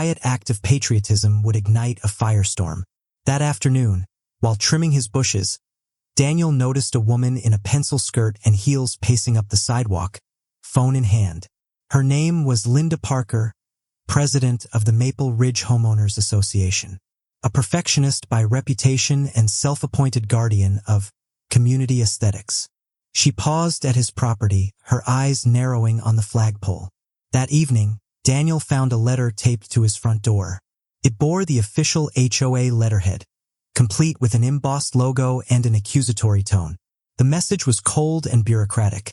quiet act of patriotism would ignite a firestorm. That afternoon, while trimming his bushes, Daniel noticed a woman in a pencil skirt and heels pacing up the sidewalk, phone in hand. Her name was Linda Parker, president of the Maple Ridge Homeowners Association. A perfectionist by reputation and self-appointed guardian of community aesthetics. She paused at his property, her eyes narrowing on the flagpole. That evening, Daniel found a letter taped to his front door. It bore the official HOA letterhead, complete with an embossed logo and an accusatory tone. The message was cold and bureaucratic.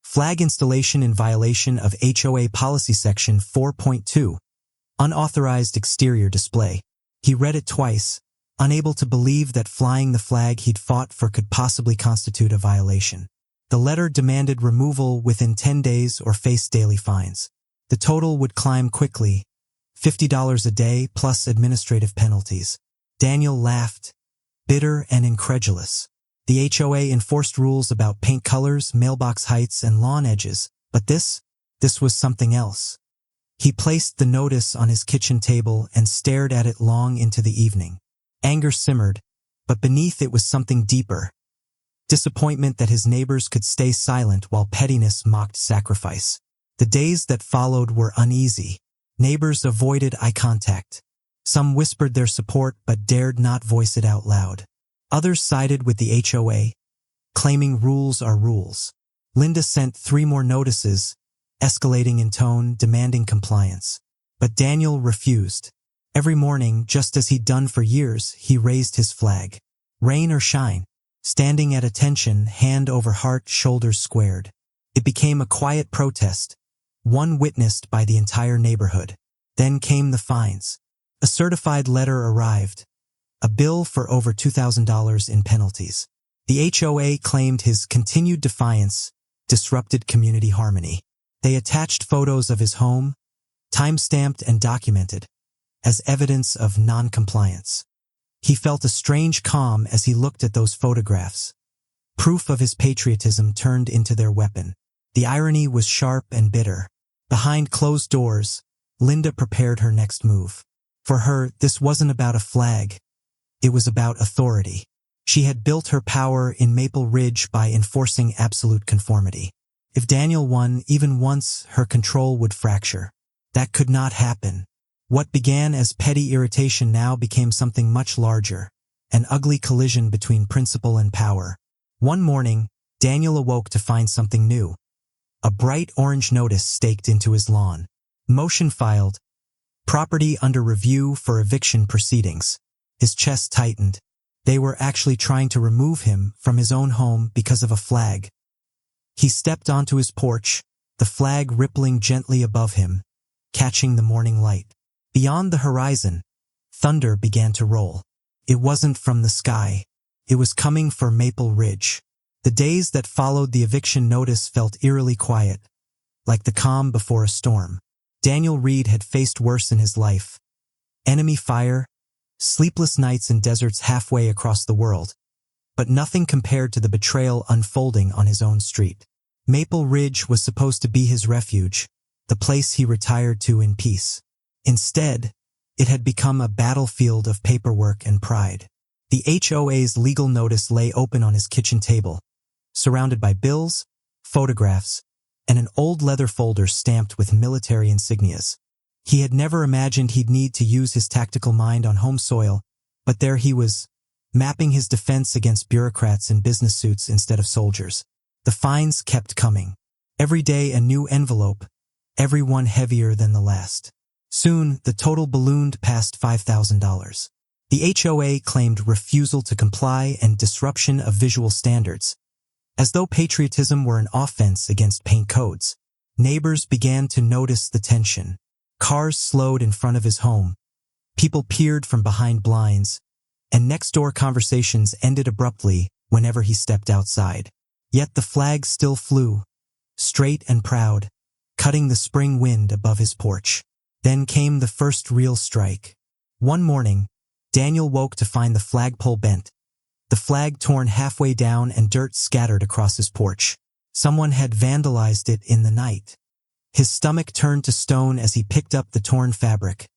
Flag installation in violation of HOA Policy Section 4.2. Unauthorized exterior display. He read it twice, unable to believe that flying the flag he'd fought for could possibly constitute a violation. The letter demanded removal within 10 days or face daily fines. The total would climb quickly, $50 a day plus administrative penalties. Daniel laughed, bitter and incredulous. The HOA enforced rules about paint colors, mailbox heights, and lawn edges, but this was something else. He placed the notice on his kitchen table and stared at it long into the evening. Anger simmered, but beneath it was something deeper. Disappointment that his neighbors could stay silent while pettiness mocked sacrifice. The days that followed were uneasy. Neighbors avoided eye contact. Some whispered their support but dared not voice it out loud. Others sided with the HOA, claiming rules are rules. Linda sent 3 more notices, escalating in tone, demanding compliance. But Daniel refused. Every morning, just as he'd done for years, he raised his flag. Rain or shine, standing at attention, hand over heart, shoulders squared. It became a quiet protest, one witnessed by the entire neighborhood. Then came the fines. A certified letter arrived, a bill for over $2,000 in penalties. The HOA claimed his continued defiance disrupted community harmony. They attached photos of his home, time-stamped and documented, as evidence of non-compliance. He felt a strange calm as he looked at those photographs. Proof of his patriotism turned into their weapon. The irony was sharp and bitter. Behind closed doors, Linda prepared her next move. For her, this wasn't about a flag. It was about authority. She had built her power in Maple Ridge by enforcing absolute conformity. If Daniel won even once, her control would fracture. That could not happen. What began as petty irritation now became something much larger, an ugly collision between principle and power. One morning, Daniel awoke to find something new. A bright orange notice staked into his lawn. Motion filed. Property under review for eviction proceedings. His chest tightened. They were actually trying to remove him from his own home because of a flag. He stepped onto his porch, the flag rippling gently above him, catching the morning light. Beyond the horizon, thunder began to roll. It wasn't from the sky. It was coming for Maple Ridge. The days that followed the eviction notice felt eerily quiet, like the calm before a storm. Daniel Reed had faced worse in his life. Enemy fire, sleepless nights in deserts halfway across the world, but nothing compared to the betrayal unfolding on his own street. Maple Ridge was supposed to be his refuge, the place he retired to in peace. Instead, it had become a battlefield of paperwork and pride. The HOA's legal notice lay open on his kitchen table, surrounded by bills, photographs, and an old leather folder stamped with military insignias. He had never imagined he'd need to use his tactical mind on home soil, but there he was, mapping his defense against bureaucrats in business suits instead of soldiers. The fines kept coming. Every day a new envelope, every one heavier than the last. Soon, the total ballooned past $5,000. The HOA claimed refusal to comply and disruption of visual standards, as though patriotism were an offense against paint codes. Neighbors began to notice the tension. Cars slowed in front of his home. People peered from behind blinds, and next-door conversations ended abruptly whenever he stepped outside. Yet the flag still flew, straight and proud, cutting the spring wind above his porch. Then came the first real strike. One morning, Daniel woke to find the flagpole bent, the flag torn halfway down and dirt scattered across his porch. Someone had vandalized it in the night. His stomach turned to stone as he picked up the torn fabric.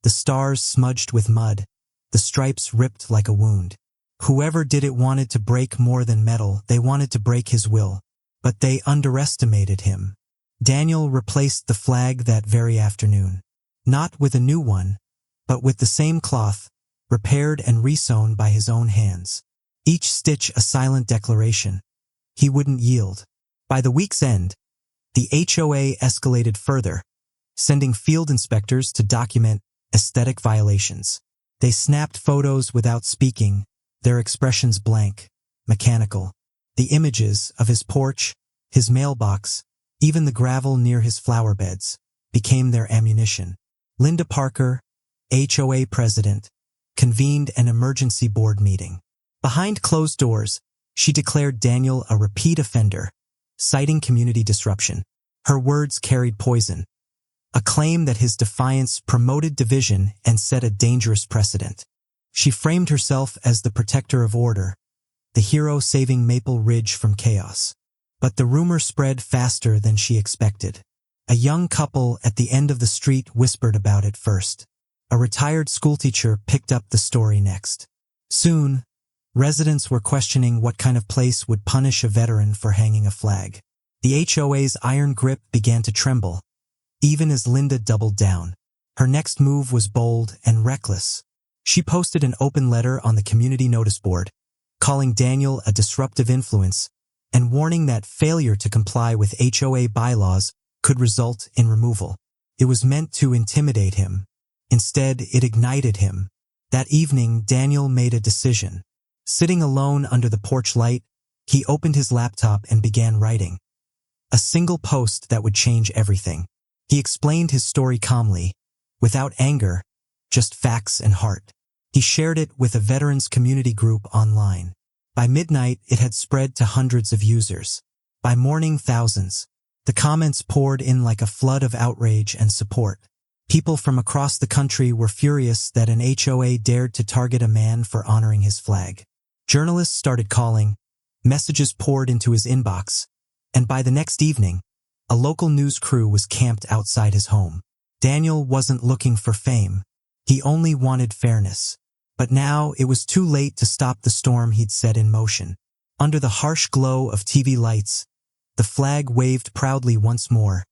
the stars smudged with mud, the stripes ripped like a wound. Whoever did it wanted to break more than metal, they wanted to break his will. But they underestimated him. Daniel replaced the flag that very afternoon. Not with a new one, but with the same cloth, repaired and resewn by his own hands. Each stitch a silent declaration. He wouldn't yield. By the week's end, the HOA escalated further, sending field inspectors to document aesthetic violations. They snapped photos without speaking, their expressions blank, mechanical. The images of his porch, his mailbox, even the gravel near his flower beds, became their ammunition. Linda Parker, HOA president, convened an emergency board meeting. Behind closed doors, she declared Daniel a repeat offender, citing community disruption. Her words carried poison, a claim that his defiance promoted division and set a dangerous precedent. She framed herself as the protector of order, the hero saving Maple Ridge from chaos. But the rumor spread faster than she expected. A young couple at the end of the street whispered about it first. A retired schoolteacher picked up the story next. Soon, residents were questioning what kind of place would punish a veteran for hanging a flag. The HOA's iron grip began to tremble, even as Linda doubled down. Her next move was bold and reckless. She posted an open letter on the community notice board, calling Daniel a disruptive influence and warning that failure to comply with HOA bylaws could result in removal. It was meant to intimidate him. Instead, it ignited him. That evening, Daniel made a decision. Sitting alone under the porch light, he opened his laptop and began writing. A single post that would change everything. He explained his story calmly, without anger, just facts and heart. He shared it with a veterans community group online. By midnight, it had spread to hundreds of users. By morning, thousands. The comments poured in like a flood of outrage and support. People from across the country were furious that an HOA dared to target a man for honoring his flag. Journalists started calling, messages poured into his inbox, and by the next evening, a local news crew was camped outside his home. Daniel wasn't looking for fame. He only wanted fairness. But now it was too late to stop the storm he'd set in motion. Under the harsh glow of TV lights, the flag waved proudly once more,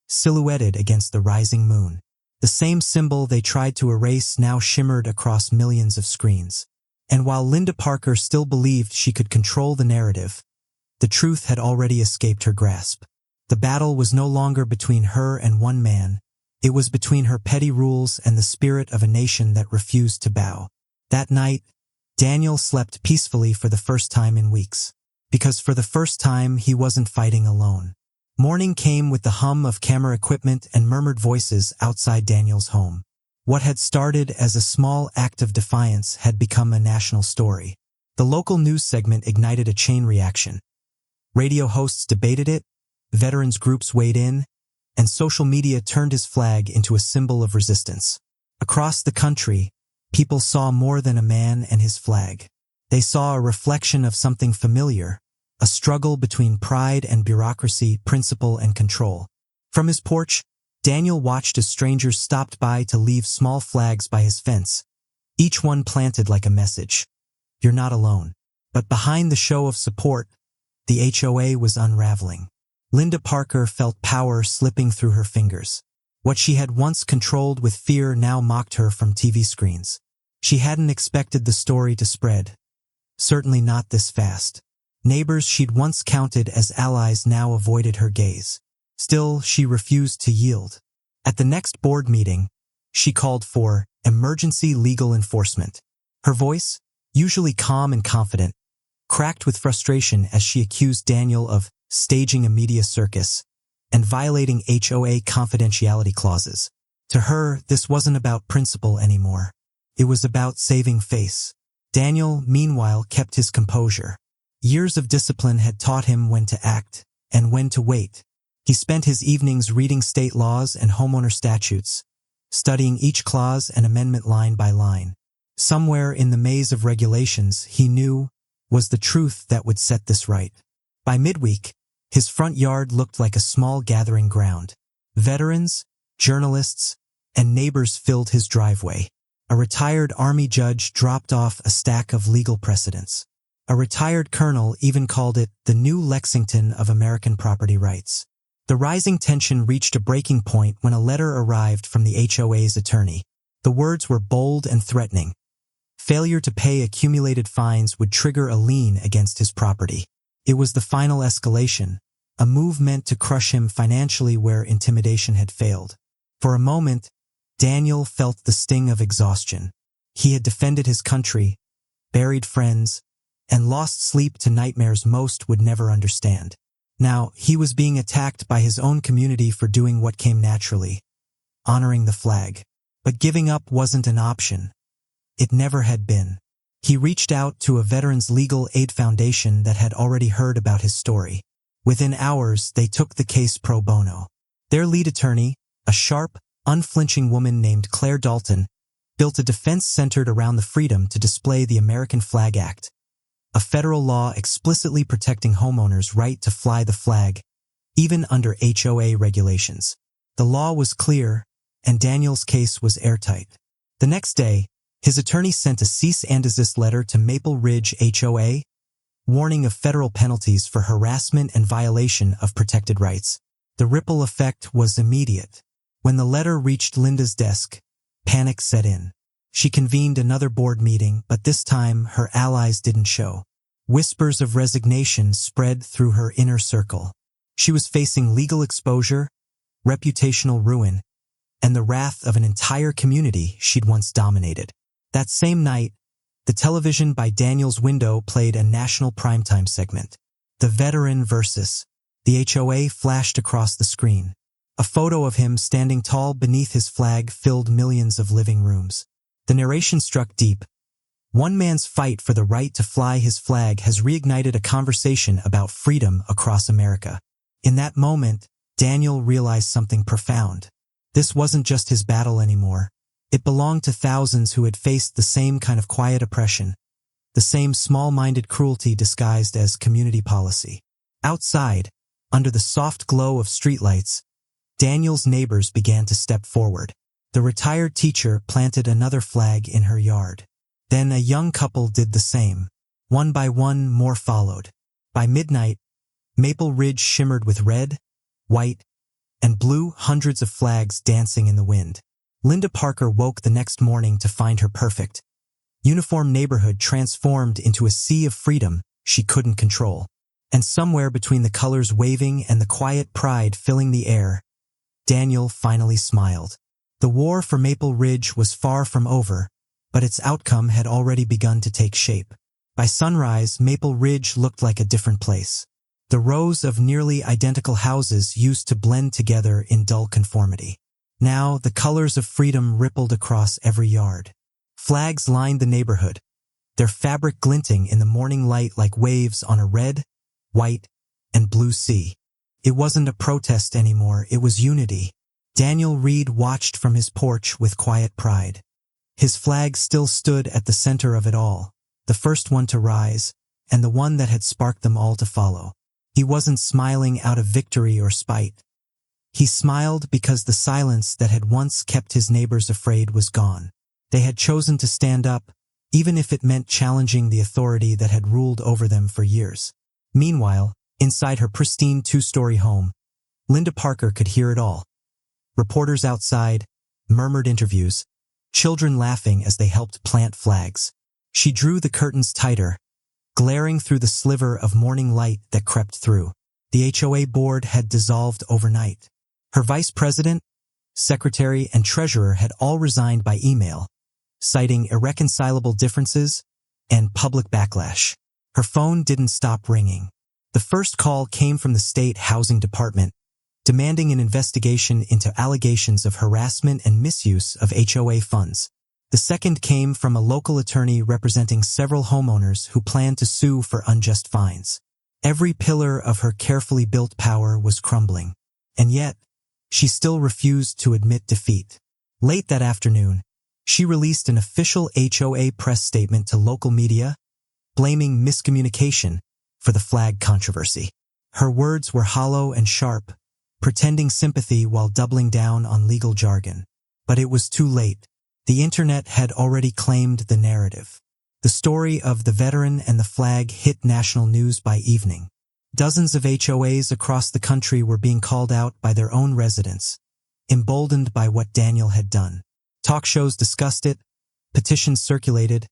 silhouetted against the rising moon. The same symbol they tried to erase now shimmered across millions of screens. And while Linda Parker still believed she could control the narrative, the truth had already escaped her grasp. The battle was no longer between her and one man. It was between her petty rules and the spirit of a nation that refused to bow. That night, Daniel slept peacefully for the first time in weeks. Because for the first time, he wasn't fighting alone. Morning came with the hum of camera equipment and murmured voices outside Daniel's home. What had started as a small act of defiance had become a national story. The local news segment ignited a chain reaction. Radio hosts debated it, veterans groups weighed in, and social media turned his flag into a symbol of resistance. Across the country, people saw more than a man and his flag. They saw a reflection of something familiar, a struggle between pride and bureaucracy, principle and control. From his porch, Daniel watched as strangers stopped by to leave small flags by his fence, each one planted like a message. You're not alone. But behind the show of support, the HOA was unraveling. Linda Parker felt power slipping through her fingers. What she had once controlled with fear now mocked her from TV screens. She hadn't expected the story to spread. Certainly not this fast. Neighbors she'd once counted as allies now avoided her gaze. Still, she refused to yield. At the next board meeting, she called for emergency legal enforcement. Her voice, usually calm and confident, cracked with frustration as she accused Daniel of staging a media circus and violating HOA confidentiality clauses. To her, this wasn't about principle anymore. It was about saving face. Daniel, meanwhile, kept his composure. Years of discipline had taught him when to act and when to wait. He spent his evenings reading state laws and homeowner statutes, studying each clause and amendment line by line. Somewhere in the maze of regulations, he knew, was the truth that would set this right. By midweek, his front yard looked like a small gathering ground. Veterans, journalists, and neighbors filled his driveway. A retired Army judge dropped off a stack of legal precedents. A retired colonel even called it the new Lexington of American property rights. The rising tension reached a breaking point when a letter arrived from the HOA's attorney. The words were bold and threatening. Failure to pay accumulated fines would trigger a lien against his property. It was the final escalation, a move meant to crush him financially where intimidation had failed. For a moment, Daniel felt the sting of exhaustion. He had defended his country, buried friends, and lost sleep to nightmares most would never understand. Now, he was being attacked by his own community for doing what came naturally, honoring the flag. But giving up wasn't an option. It never had been. He reached out to a Veterans Legal Aid Foundation that had already heard about his story. Within hours, they took the case pro bono. Their lead attorney, a sharp, unflinching woman named Claire Dalton, built a defense centered around the freedom to display the American Flag Act, a federal law explicitly protecting homeowners' right to fly the flag, even under HOA regulations. The law was clear, and Daniel's case was airtight. The next day, his attorney sent a cease and desist letter to Maple Ridge HOA, warning of federal penalties for harassment and violation of protected rights. The ripple effect was immediate. When the letter reached Linda's desk, panic set in. She convened another board meeting, but this time her allies didn't show. Whispers of resignation spread through her inner circle. She was facing legal exposure, reputational ruin, and the wrath of an entire community she'd once dominated. That same night, the television by Daniel's window played a national primetime segment. The Veteran versus. The HOA flashed across the screen. A photo of him standing tall beneath his flag filled millions of living rooms. The narration struck deep. One man's fight for the right to fly his flag has reignited a conversation about freedom across America. In that moment, Daniel realized something profound. This wasn't just his battle anymore. It belonged to thousands who had faced the same kind of quiet oppression, the same small-minded cruelty disguised as community policy. Outside, under the soft glow of streetlights, Daniel's neighbors began to step forward. The retired teacher planted another flag in her yard. Then a young couple did the same. One by one, more followed. By midnight, Maple Ridge shimmered with red, white, and blue, hundreds of flags dancing in the wind. Linda Parker woke the next morning to find her perfect, uniform neighborhood transformed into a sea of freedom she couldn't control. And somewhere between the colors waving and the quiet pride filling the air, Daniel finally smiled. The war for Maple Ridge was far from over, but its outcome had already begun to take shape. By sunrise, Maple Ridge looked like a different place. The rows of nearly identical houses used to blend together in dull conformity. Now, the colors of freedom rippled across every yard. Flags lined the neighborhood, their fabric glinting in the morning light like waves on a red, white, and blue sea. It wasn't a protest anymore, it was unity. Daniel Reed watched from his porch with quiet pride. His flag still stood at the center of it all, the first one to rise, and the one that had sparked them all to follow. He wasn't smiling out of victory or spite. He smiled because the silence that had once kept his neighbors afraid was gone. They had chosen to stand up, even if it meant challenging the authority that had ruled over them for years. Meanwhile, inside her pristine two-story home, Linda Parker could hear it all. Reporters outside, murmured interviews, children laughing as they helped plant flags. She drew the curtains tighter, glaring through the sliver of morning light that crept through. The HOA board had dissolved overnight. Her vice president, secretary, and treasurer had all resigned by email, citing irreconcilable differences and public backlash. Her phone didn't stop ringing. The first call came from the state housing department, demanding an investigation into allegations of harassment and misuse of HOA funds. The second came from a local attorney representing several homeowners who planned to sue for unjust fines. Every pillar of her carefully built power was crumbling. And yet, she still refused to admit defeat. Late that afternoon, she released an official HOA press statement to local media, blaming miscommunication for the flag controversy. Her words were hollow and sharp, pretending sympathy while doubling down on legal jargon. But it was too late. The internet had already claimed the narrative. The story of the veteran and the flag hit national news by evening. Dozens of HOAs across the country were being called out by their own residents, emboldened by what Daniel had done. Talk shows discussed it, petitions circulated,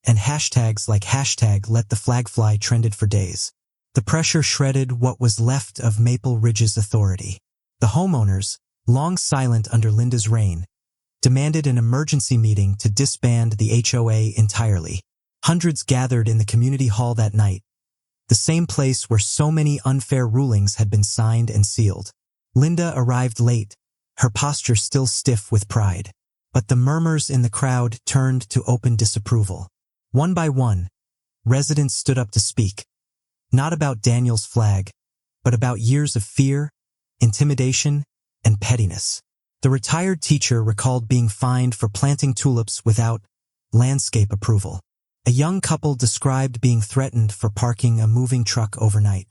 and hashtags like #LetTheFlagFly trended for days. The pressure shredded what was left of Maple Ridge's authority. The homeowners, long silent under Linda's reign, demanded an emergency meeting to disband the HOA entirely. Hundreds gathered in the community hall that night, the same place where so many unfair rulings had been signed and sealed. Linda arrived late, her posture still stiff with pride. But the murmurs in the crowd turned to open disapproval. One by one, residents stood up to speak, not about Daniel's flag, but about years of fear, intimidation, and pettiness. The retired teacher recalled being fined for planting tulips without landscape approval. A young couple described being threatened for parking a moving truck overnight.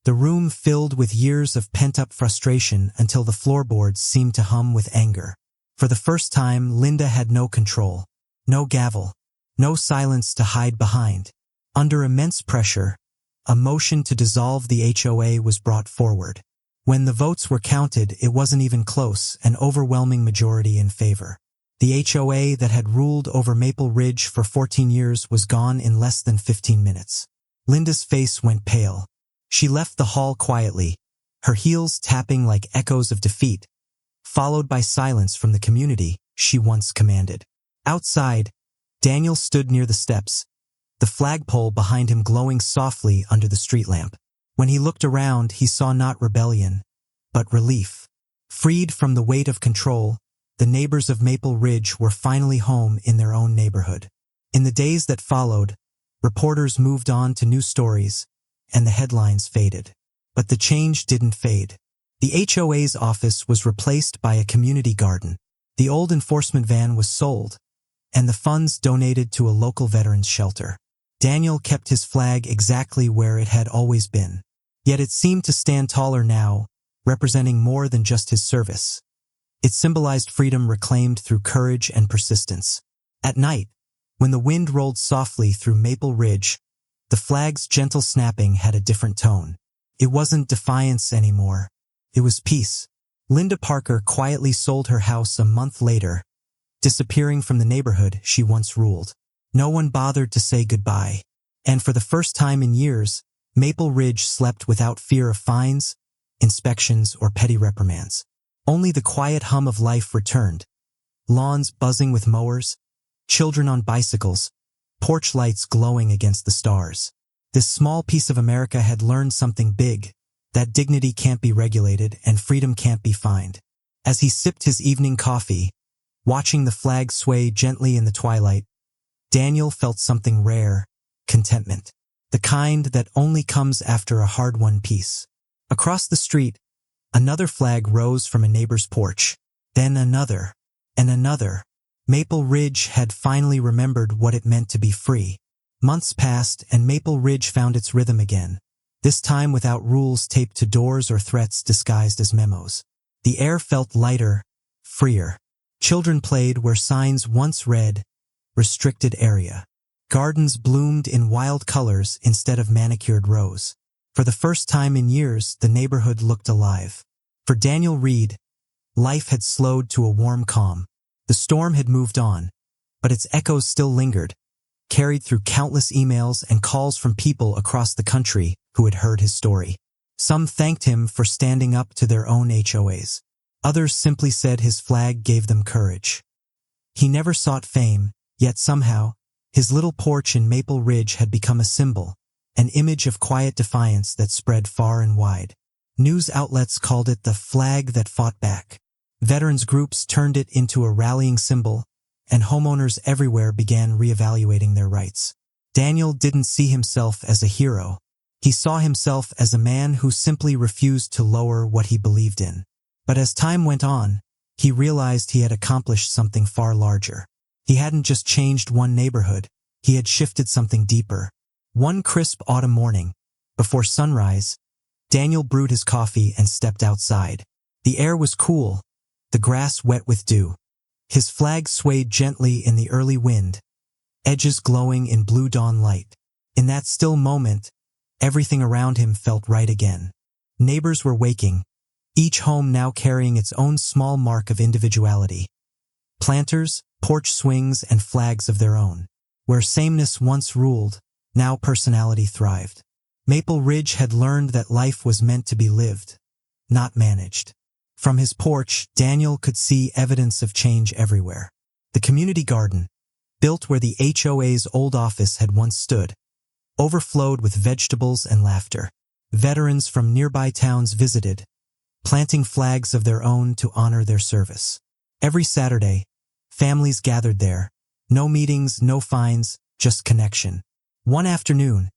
The room filled with years of pent-up frustration until the floorboards seemed to hum with anger. For the first time, Linda had no control, no gavel, no silence to hide behind. Under immense pressure, a motion to dissolve the HOA was brought forward. When the votes were counted, it wasn't even close, an overwhelming majority in favor. The HOA that had ruled over Maple Ridge for 14 years was gone in less than 15 minutes. Linda's face went pale. She left the hall quietly, her heels tapping like echoes of defeat, followed by silence from the community she once commanded. Outside, Daniel stood near the steps, the flagpole behind him glowing softly under the street lamp. When he looked around, he saw not rebellion, but relief. Freed from the weight of control, the neighbors of Maple Ridge were finally home in their own neighborhood. In the days that followed, reporters moved on to new stories, and the headlines faded. But the change didn't fade. The HOA's office was replaced by a community garden. The old enforcement van was sold, and the funds donated to a local veterans shelter. Daniel kept his flag exactly where it had always been. Yet it seemed to stand taller now, representing more than just his service. It symbolized freedom reclaimed through courage and persistence. At night, when the wind rolled softly through Maple Ridge, the flag's gentle snapping had a different tone. It wasn't defiance anymore. It was peace. Linda Parker quietly sold her house a month later, disappearing from the neighborhood she once ruled. No one bothered to say goodbye. And for the first time in years, Maple Ridge slept without fear of fines, inspections, or petty reprimands. Only the quiet hum of life returned. Lawns buzzing with mowers, children on bicycles, porch lights glowing against the stars. This small piece of America had learned something big, that dignity can't be regulated and freedom can't be fined. As he sipped his evening coffee, watching the flag sway gently in the twilight, Daniel felt something rare, contentment. The kind that only comes after a hard-won peace. Across the street, another flag rose from a neighbor's porch. Then another, and another. Maple Ridge had finally remembered what it meant to be free. Months passed, and Maple Ridge found its rhythm again, this time without rules taped to doors or threats disguised as memos. The air felt lighter, freer. Children played where signs once read, "Restricted Area." Gardens bloomed in wild colors instead of manicured rows. For the first time in years, the neighborhood looked alive. For Daniel Reed, life had slowed to a warm calm. The storm had moved on, but its echoes still lingered, carried through countless emails and calls from people across the country who had heard his story. Some thanked him for standing up to their own HOAs. Others simply said his flag gave them courage. He never sought fame, yet somehow, his little porch in Maple Ridge had become a symbol, an image of quiet defiance that spread far and wide. News outlets called it the flag that fought back. Veterans groups turned it into a rallying symbol, and homeowners everywhere began reevaluating their rights. Daniel didn't see himself as a hero. He saw himself as a man who simply refused to lower what he believed in. But as time went on, he realized he had accomplished something far larger. He hadn't just changed one neighborhood, he had shifted something deeper. One crisp autumn morning, before sunrise, Daniel brewed his coffee and stepped outside. The air was cool, the grass wet with dew. His flag swayed gently in the early wind, edges glowing in blue dawn light. In that still moment, everything around him felt right again. Neighbors were waking, each home now carrying its own small mark of individuality. Planters, porch swings, and flags of their own. Where sameness once ruled, now personality thrived. Maple Ridge had learned that life was meant to be lived, not managed. From his porch, Daniel could see evidence of change everywhere. The community garden, built where the HOA's old office had once stood, overflowed with vegetables and laughter. Veterans from nearby towns visited, planting flags of their own to honor their service. Every Saturday, families gathered there. No meetings, no fines, just connection. One afternoon,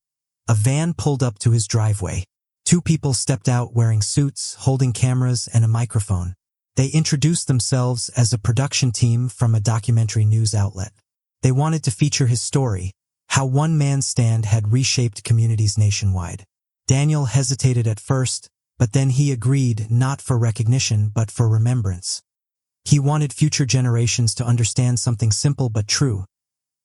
a van pulled up to his driveway. Two people stepped out wearing suits, holding cameras and a microphone. They introduced themselves as a production team from a documentary news outlet. They wanted to feature his story, how one man's stand had reshaped communities nationwide. Daniel hesitated at first, but then he agreed, not for recognition but for remembrance. He wanted future generations to understand something simple but true.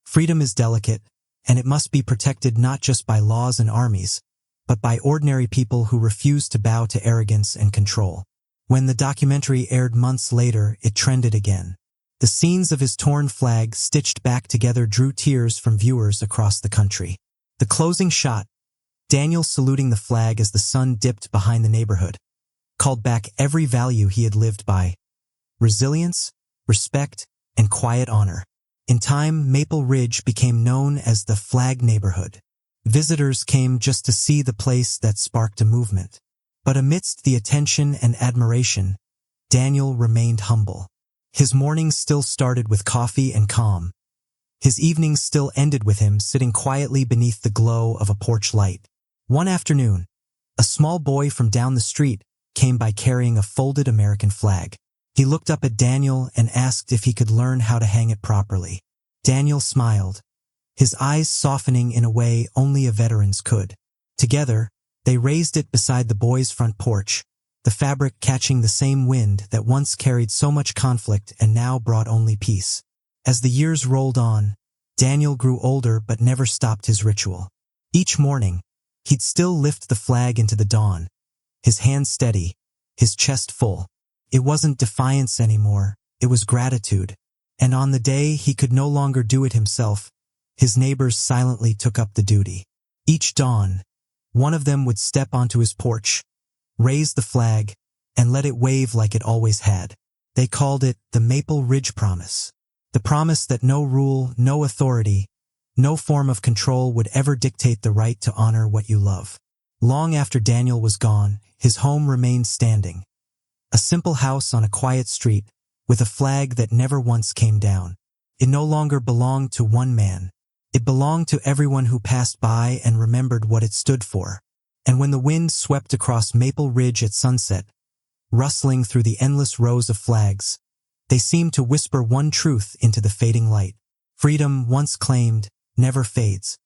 Freedom is delicate, and it must be protected not just by laws and armies, but by ordinary people who refuse to bow to arrogance and control. When the documentary aired months later, it trended again. The scenes of his torn flag stitched back together drew tears from viewers across the country. The closing shot, Daniel saluting the flag as the sun dipped behind the neighborhood, called back every value he had lived by: resilience, respect, and quiet honor. In time, Maple Ridge became known as the Flag Neighborhood. Visitors came just to see the place that sparked a movement. But amidst the attention and admiration, Daniel remained humble. His mornings still started with coffee and calm. His evenings still ended with him sitting quietly beneath the glow of a porch light. One afternoon, a small boy from down the street came by carrying a folded American flag. He looked up at Daniel and asked if he could learn how to hang it properly. Daniel smiled, his eyes softening in a way only a veteran's could. Together, they raised it beside the boy's front porch, the fabric catching the same wind that once carried so much conflict and now brought only peace. As the years rolled on, Daniel grew older but never stopped his ritual. Each morning, he'd still lift the flag into the dawn, his hands steady, his chest full. It wasn't defiance anymore, it was gratitude. And on the day he could no longer do it himself, his neighbors silently took up the duty. Each dawn, one of them would step onto his porch, raise the flag, and let it wave like it always had. They called it the Maple Ridge Promise. The promise that no rule, no authority, no form of control would ever dictate the right to honor what you love. Long after Daniel was gone, his home remained standing. A simple house on a quiet street, with a flag that never once came down. It no longer belonged to one man. It belonged to everyone who passed by and remembered what it stood for. And when the wind swept across Maple Ridge at sunset, rustling through the endless rows of flags, they seemed to whisper one truth into the fading light. Freedom, once claimed, never fades.